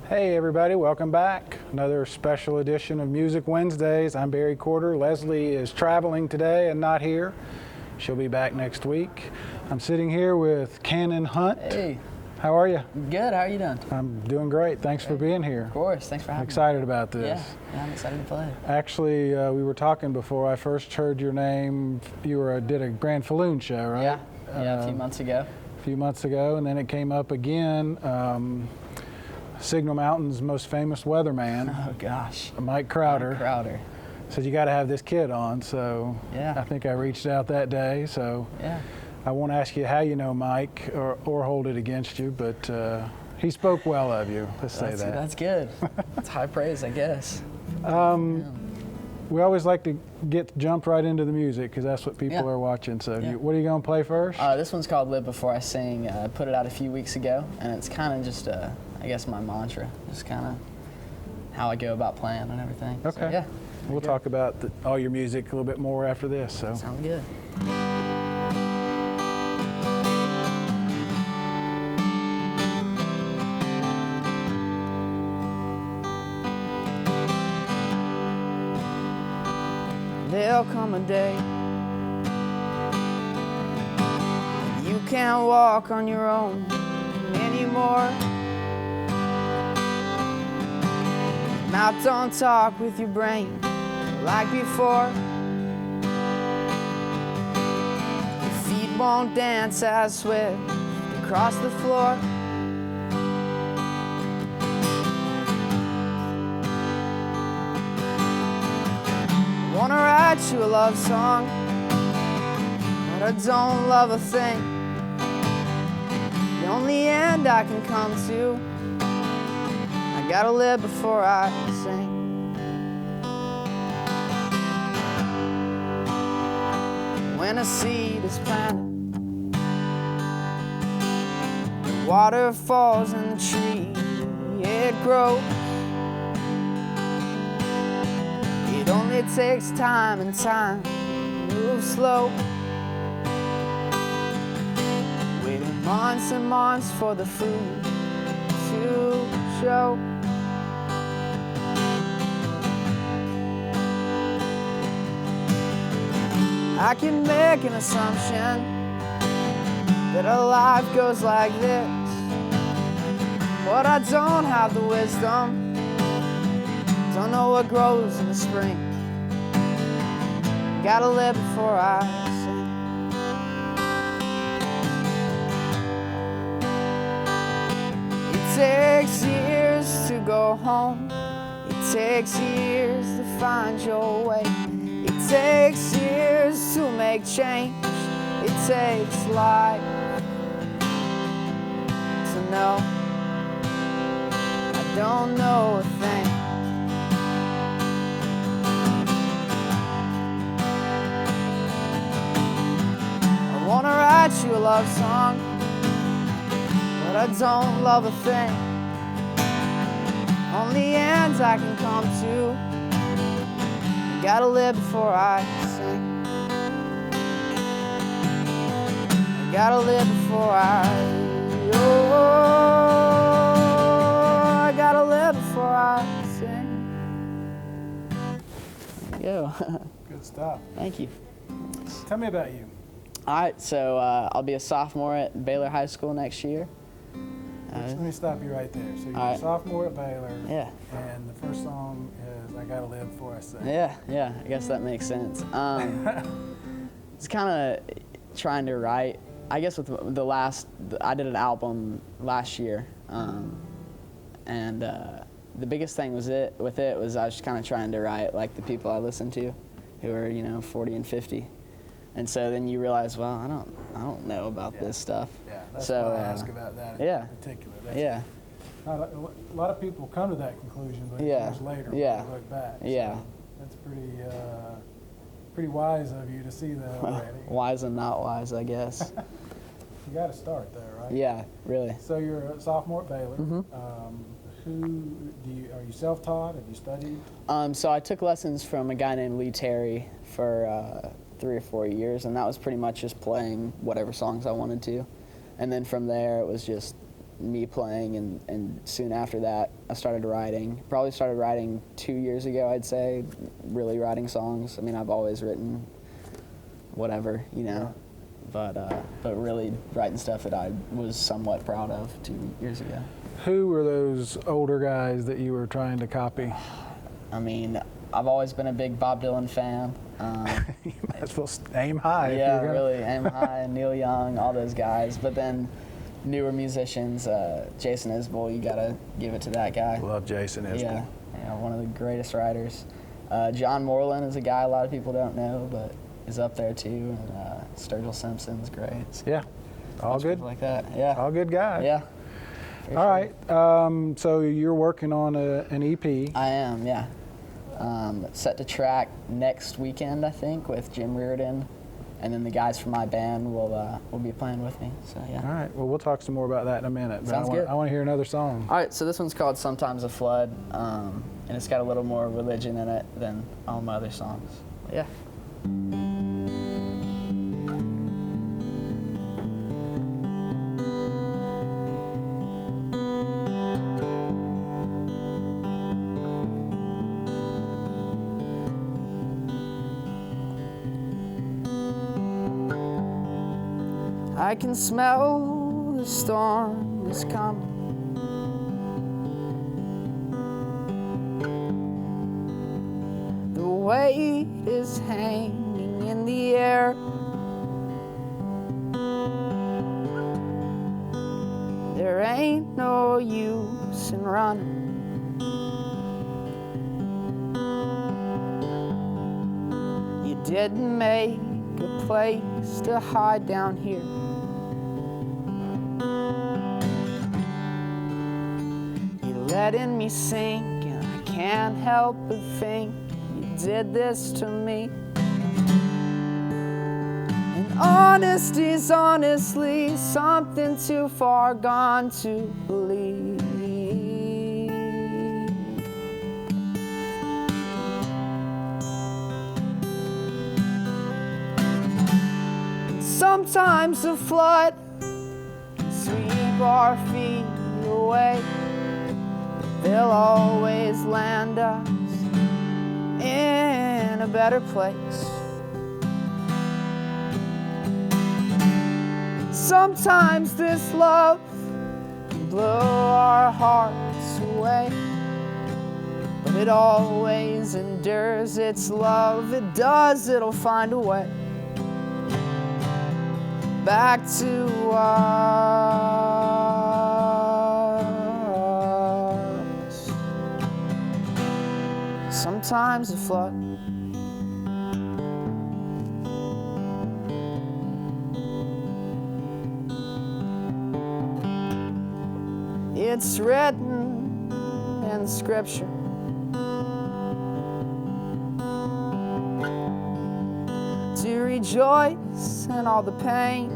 Hey everybody, welcome back. Another special edition of Music Wednesdays. I'm Barry Corder. Leslie is traveling today and not here. She'll be back next week. I'm sitting here with Cannon Hunt. Hey. How are you? Good, how are you doing? I'm doing great. Thanks for being here. Of course, thanks for having me. I'm excited about this. Yeah, I'm excited to play. Actually, we were talking before I first heard your name. You did a Grand Falloon show, right? Yeah, a few months ago. A few months ago, and then it came up again. Signal Mountain's most famous weatherman. Oh gosh. Mike Crowder. Mike Crowder. Said you got to have this kid on, so yeah. I think I reached out that day. So yeah. I won't ask you how you know Mike or hold it against you, but he spoke well of you. Let's say that. That's good. That's high praise, I guess. We always like to jump right into the music because that's what people are watching. So what are you going to play first? This one's called Live Before I Sing. I put it out a few weeks ago, and it's kind of just, I guess, my mantra. Just kind of how I go about playing and everything. Okay. So, yeah. We'll talk about all your music a little bit more after this. So. Sounds good. There'll come a day you can't walk on your own anymore. Mouth don't talk with your brain like before. Your feet won't dance as swift across the floor. I wanna write you a love song, but I don't love a thing. The only end I can come to, I gotta live before I sing. When a seed is planted, the water falls in the tree, it grows. It only takes time, and time moves slow. Waiting months and months for the fruit to show. I can make an assumption that our life goes like this, but I don't have the wisdom. Don't know what grows in the spring. Gotta live before I sing. It takes years to go home. It takes years to find your way. It takes years to make change. It takes life to know I don't know a thing. I wanna write you a love song, but I don't love a thing. Only ends I can come to, I gotta live before I sing. I gotta live before I gotta live before I sing. There you go. Good stuff. Thank you. Tell me about you. All right, so I'll be a sophomore at Baylor High School next year. Let me stop you right there. So you're a sophomore at Baylor. Yeah. And the first song is I Gotta Live Before I Sing. Yeah, I guess that makes sense. It's kind of trying to write, I guess with I did an album last year. And the biggest thing with it was I was kind of trying to write like the people I listen to who are, 40 and 50. And so then you realize, well, I don't know about this stuff. Yeah, that's so, why I ask about that in particular. A lot of people come to that conclusion, but years later when they look back. Yeah. So that's pretty wise of you to see that already. Wise and not wise, I guess. You got to start there, right? Yeah, really. So you're a sophomore at Baylor. Mm-hmm. Are you self-taught? Have you studied? So I took lessons from a guy named Lee Terry for 3 or 4 years, and that was pretty much just playing whatever songs I wanted to. And then from there, it was just me playing, and soon after that, I started writing. Probably started writing 2 years ago, I'd say, really writing songs. I mean, I've always written whatever, you know, but really writing stuff that I was somewhat proud of 2 years ago. Who were those older guys that you were trying to copy? I mean, I've always been a big Bob Dylan fan. You might as well aim high. if Yeah, you're gonna- really, Aim High, Neil Young, all those guys. But then newer musicians, Jason Isbell, you gotta give it to that guy. Love Jason Isbell. Yeah, one of the greatest writers. John Moreland is a guy a lot of people don't know, but is up there too. And Sturgill Simpson's great. So Yeah, all good. like that. Yeah. All good guys. Yeah. for All sure. right. So you're working on an EP. I am. Yeah. Set to track next weekend, I think, with Jim Reardon, and then the guys from my band will be playing with me. So yeah. All right. Well, we'll talk some more about that in a minute. But Sounds good. I want to hear another song. All right, so this one's called Sometimes a Flood, and it's got a little more religion in it than all my other songs. Yeah. I can smell the storm is coming. The weight is hanging in the air. There ain't no use in running. You didn't make a place to hide down here. Letting me sink, and I can't help but think you did this to me. And honesty's honestly something too far gone to believe. And sometimes the flood can sweep our feet away. They'll always land us in a better place. Sometimes this love can blow our hearts away, but it always endures. It's love, it does, it'll find a way back to us. Sometimes a flood. It's written in Scripture. To rejoice in all the pain.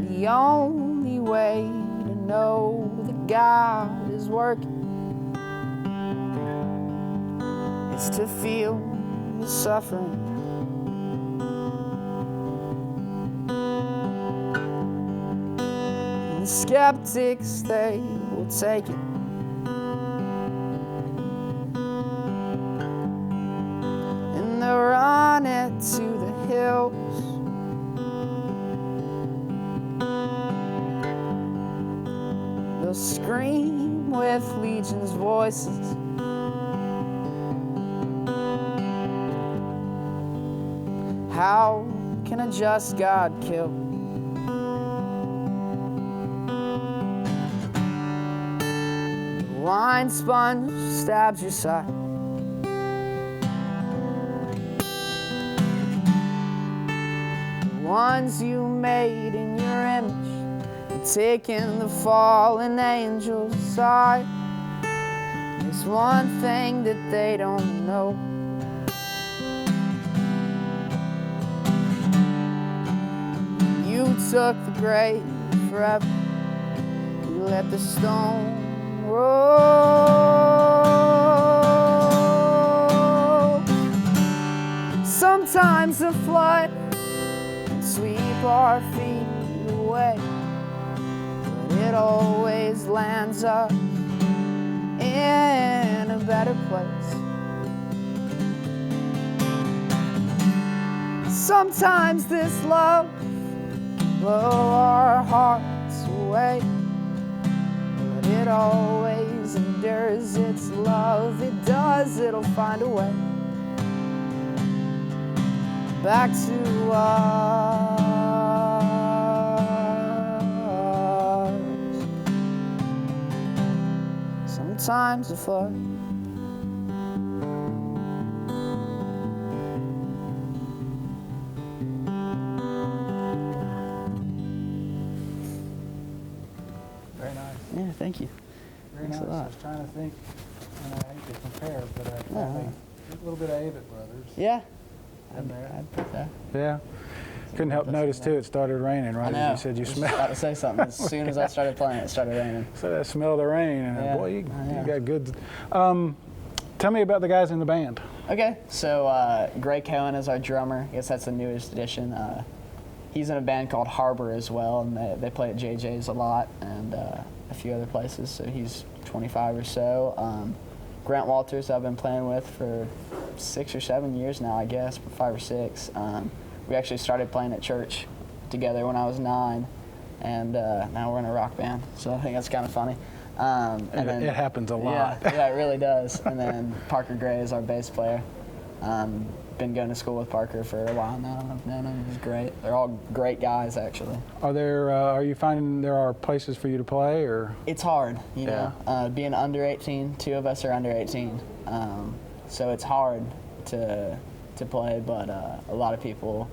The only way to know that God is working is to feel the suffering. And the skeptics, they will take it. And they'll run it to the hills. They'll scream with legions' voices. How can a just God kill? The wine sponge stabs your side. The ones you made in your image, taking the fallen angel's side. There's one thing that they don't know. You took the grave forever. You let the stone roll. Sometimes Sometimes the flood can sweep our feet away, but it always lands us in a better place. Sometimes this love can blow our hearts away, but it always endures. Its love, it does, it'll find a way back to us. Sometimes the flood Very nice. Yeah, thank you. Very Thanks nice. a lot. I was trying to think, and I hate to compare, but I probably a little bit of Avett Brothers Yeah, in there. I'd put that. Yeah. Couldn't help notice too, it started raining, right? I know. As you said, you I was smelled. about to say something. As soon as I started playing, it started raining. So that smell of the rain, and Yeah, boy, you I know. got good. Tell me about the guys in the band. Okay, so Greg Cohen is our drummer. I guess that's the newest addition. He's in a band called Harbor as well, and they play at JJ's a lot and a few other places. So he's 25 or so. Grant Walters, I've been playing with for 6 or 7 years now, I guess, 5 or 6. We actually started playing at church together when I was 9, and now we're in a rock band. So I think that's kind of funny. And then, It happens a lot. Yeah, it really does. And then Parker Gray is our bass player. Been going to school with Parker for a while now. I've known him. He's great. They're all great guys, actually. Are you finding there are places for you to play, or? It's hard, you know. Being under 18, 2 of us are under 18, so it's hard to play. But a lot of people,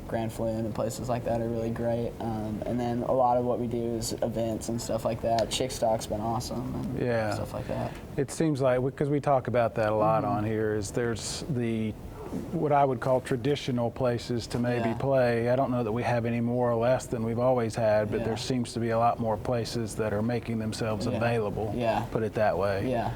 Grand Flume and places like that, are really great. And then a lot of what we do is events and stuff like that. Chickstock's been awesome, and stuff like that. It seems like, because we talk about that a lot on here, is there's what I would call traditional places to maybe play. I don't know that we have any more or less than we've always had, but there seems to be a lot more places that are making themselves available. Put it that way.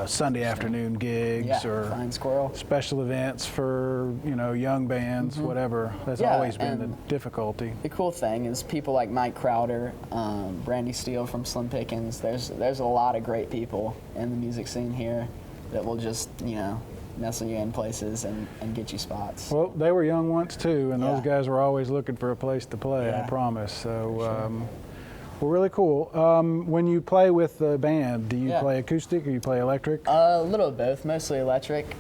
Sunday afternoon gigs or Flying Squirrel. special events for young bands, whatever. That's always been the difficulty. The cool thing is people like Mike Crowder, Brandy Steele from Slim Pickens. There's a lot of great people in the music scene here that will just nestle you in places and get you spots. Well, they were young once too, and those guys were always looking for a place to play, I promise. So, well, really cool. When you play with the band, do you play acoustic or you play electric? A little of both, mostly electric.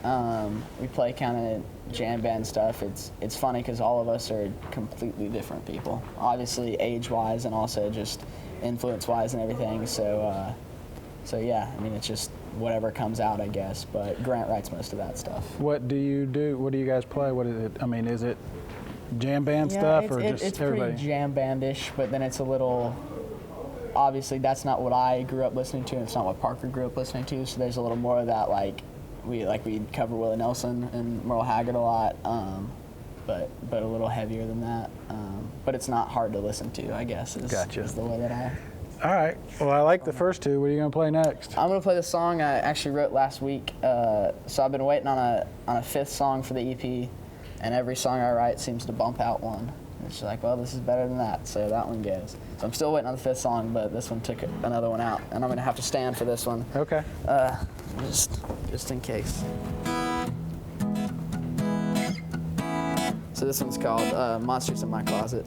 We play kind of jam band stuff. It's funny because all of us are completely different people, obviously age-wise and also just influence-wise and everything. So yeah, I mean, it's just whatever comes out, I guess. But Grant writes most of that stuff. What do you do? What do you guys play? What is it? I mean, is it jam band stuff or just it's everybody? pretty jam bandish, but then it's a little. Obviously, that's not what I grew up listening to, and it's not what Parker grew up listening to. So there's a little more of that, we cover Willie Nelson and Merle Haggard a lot, but a little heavier than that. But it's not hard to listen to, I guess. Is the way that I. All right. Well, I like the first two. What are you going to play next? I'm going to play the song I actually wrote last week. So I've been waiting on a 5th song for the EP, and every song I write seems to bump out one. It's like, well, this is better than that, so that one goes. So I'm still waiting on the 5th song, but this one took another one out, and I'm going to have to stand for this one. Okay. Just in case. So this one's called Monsters in My Closet.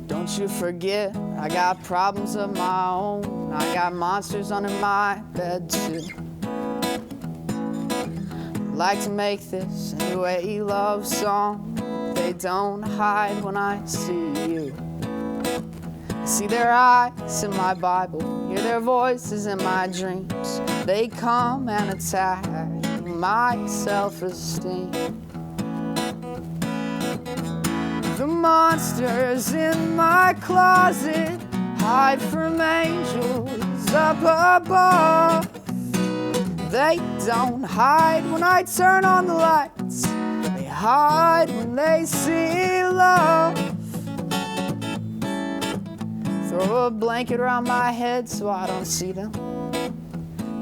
Don't you forget, I got problems of my own. I got monsters under my bed too. Like to make this a way love song. They don't hide when I see you. See their eyes in my Bible, hear their voices in my dreams. They come and attack my self-esteem. The monsters in my closet hide from angels up above. They don't hide when I turn on the lights. They hide when they see love. Throw a blanket around my head so I don't see them.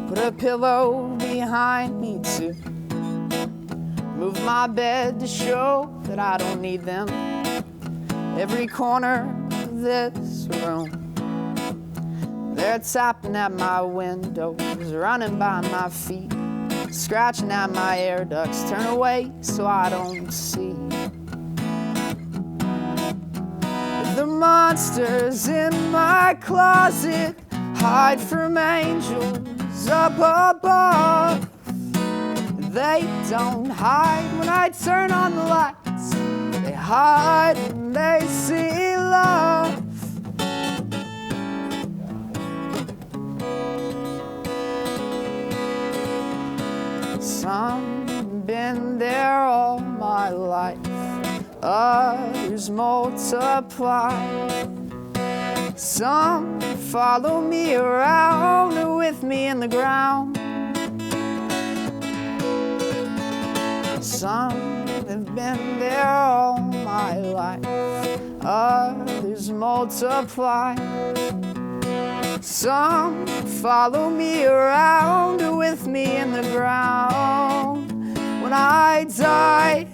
Put a pillow behind me too. Move my bed to show that I don't need them. Every corner of this room, they're tapping at my windows, running by my feet, scratching at my air ducts. Turn away so I don't see. The monsters in my closet hide from angels up above. They don't hide when I turn on the lights. They hide when they see love. Some been there all my life, others multiply. Some follow me around or with me in the ground. Some have been there all my life, others multiply. Some follow me around or with me in the ground. When I die,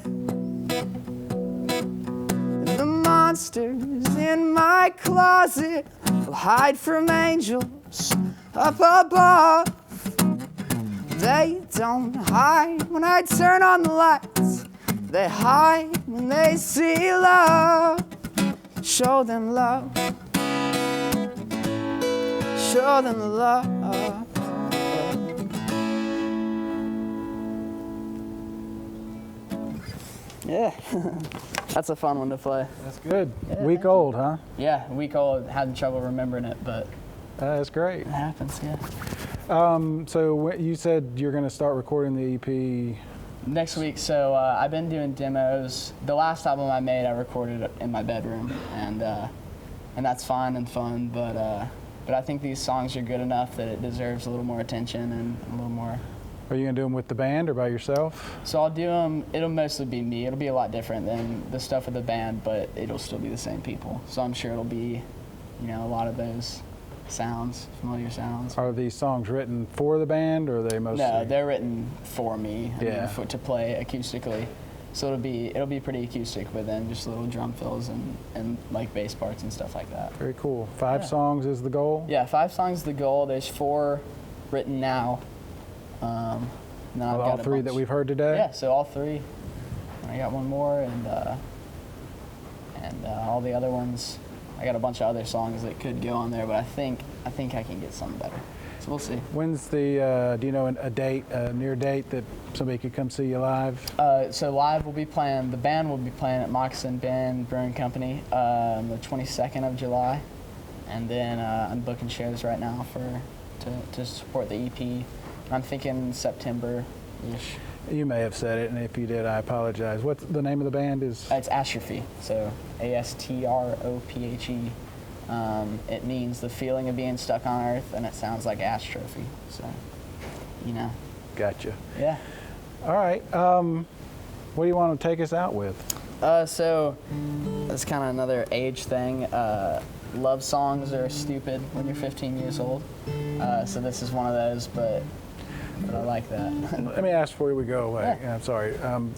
the monsters in my closet will hide from angels up above. They don't hide when I turn on the lights. They hide when they see love. Show them love. Show them love. Yeah, that's a fun one to play. That's good. Yeah, Week old, huh? Yeah, a week old. Had trouble remembering it, but That's great. it happens. Yeah. So you said you're going to start recording the EP. Next week, so I've been doing demos. The last album I made, I recorded in my bedroom, and that's fine and fun. But I think these songs are good enough that it deserves a little more attention and a little more. Are you going to do them with the band or by yourself? So I'll do them. It'll mostly be me. It'll be a lot different than the stuff with the band, but it'll still be the same people. So I'm sure it'll be, a lot of those sounds, familiar sounds. Are these songs written for the band, or are they mostly? No, they're written for me. Yeah. To play acoustically. So it'll be pretty acoustic, but then just little drum fills and like bass parts and stuff like that. Very cool. 5 songs is the goal? Yeah, 5 songs is the goal. There's 4 written now. And then I've All got a 3 bunch. that we've heard today? Yeah, so all 3. I got one more, and all the other ones. I got a bunch of other songs that could go on there, but I think I can get something better. So we'll see. When's the, do you know a near date that somebody could come see you live? So live we'll be playing, the band will be playing at Moccasin Bend Brewing Company the 22nd of July. And then I'm booking shows right now to support the EP. I'm thinking September-ish. You may have said it, and if you did, I apologize. What's the name of the band is? It's Astrophy, so A-S-T-R-O-P-H-E. It means the feeling of being stuck on Earth, and it sounds like astrophy, so, Gotcha. Yeah. All right. What do you want to take us out with? So that's kind of another age thing. Love songs are stupid when you're 15 years old. So this is one of those, but I like that. Let me ask before we go away. Yeah. I'm sorry,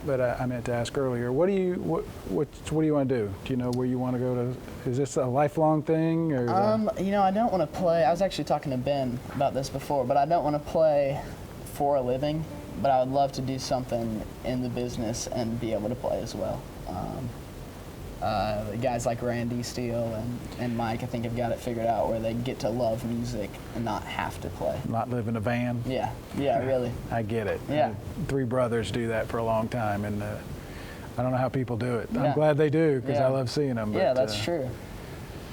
but I meant to ask earlier. What do you want to do? Do you know where you want to go to? Is this a lifelong thing, or? I don't want to play. I was actually talking to Ben about this before, but I don't want to play for a living. But I would love to do something in the business and be able to play as well. Guys like Randy Steele and Mike, I think, have got it figured out where they get to love music and not have to play. Not live in a van? Yeah, really. I get it. Yeah. 3 brothers do that for a long time, and I don't know how people do it. Yeah. I'm glad they do, because Yeah. I love seeing them. Yeah, but, that's true.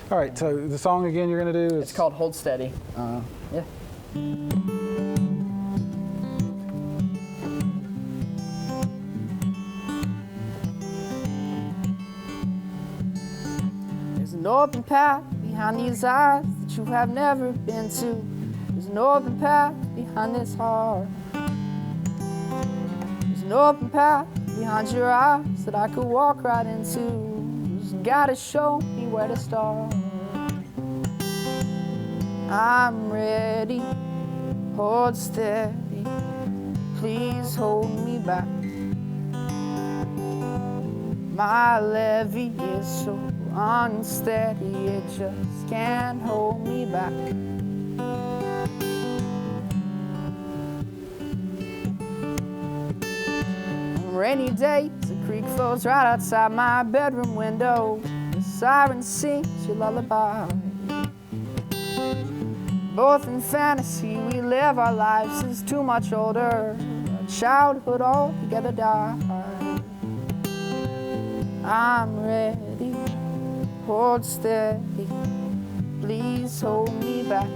All right, so the song again you're going to do is? It's called Hold Steady. Yeah. There's an open path behind these eyes that you have never been to. There's an open path behind this heart. There's an open path behind your eyes that I could walk right into. You just gotta show me where to start. I'm ready, hold steady. Please hold me back. My levee is so unsteady, it just can't hold me back. On rainy days, the creek flows right outside my bedroom window. The siren sings your lullaby. Both in fantasy, we live our lives as too much older. Our childhood altogether died. I'm ready, hold steady, please hold me back.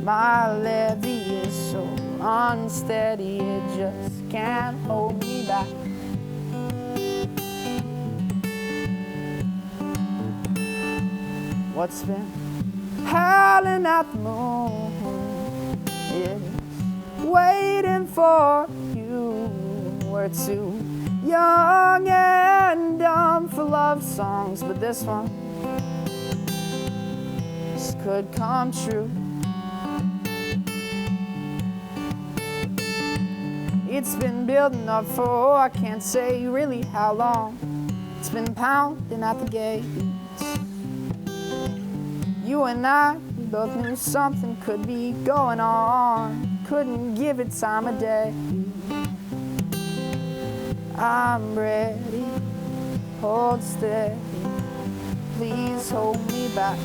My levee is so unsteady, it just can't hold me back. What's been howling at the moon is waiting for you. We're too young and dumb for love songs, but this one could come true. It's been building up for I can't say really how long. It's been pounding at the gates. You and I, we both knew something could be going on. Couldn't give it time of day. I'm ready, hold steady, please hold me back.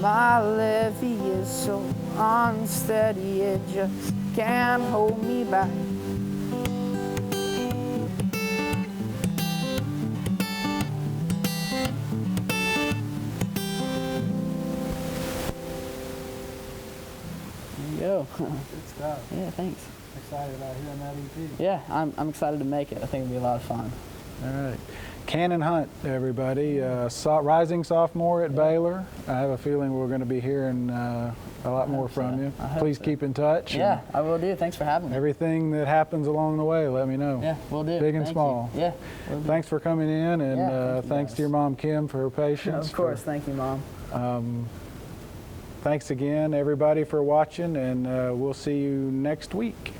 My levee is so unsteady, it just can't hold me back. There you go. Good stuff. Yeah, thanks. Excited about hearing that EP. Yeah, I'm excited to make it. I think it'll be a lot of fun. All right. Cannon Hunt, everybody, rising sophomore at Baylor. I have a feeling we're going to be hearing a lot more from you. Please keep in touch. Yeah, I will do. Thanks for having me. Everything that happens along the way, let me know. Yeah, we'll do. Big and Thank small. you. Yeah, we'll do. Thanks for coming in, and Yeah, thanks to your mom, Kim, for her patience. Of course. Thank you, Mom. Thanks again, everybody, for watching, and we'll see you next week.